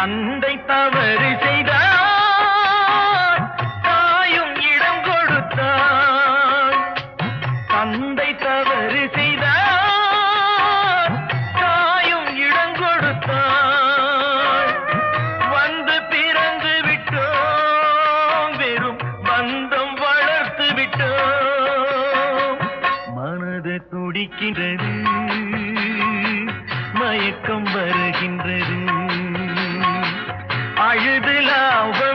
தந்தை தவறு செய்தார் தாயும் இடம் கொடுத்தார். தந்தை தவறு செய்தார் தாயும் இடம் கொடுத்தார். வந்து பிறந்து விட்டோம் வெறும் பந்தம் வளர்த்து விட்டோம். மனது துடிக்கின்றது மயக்கம் வருகின்றது. அழுது லாபம்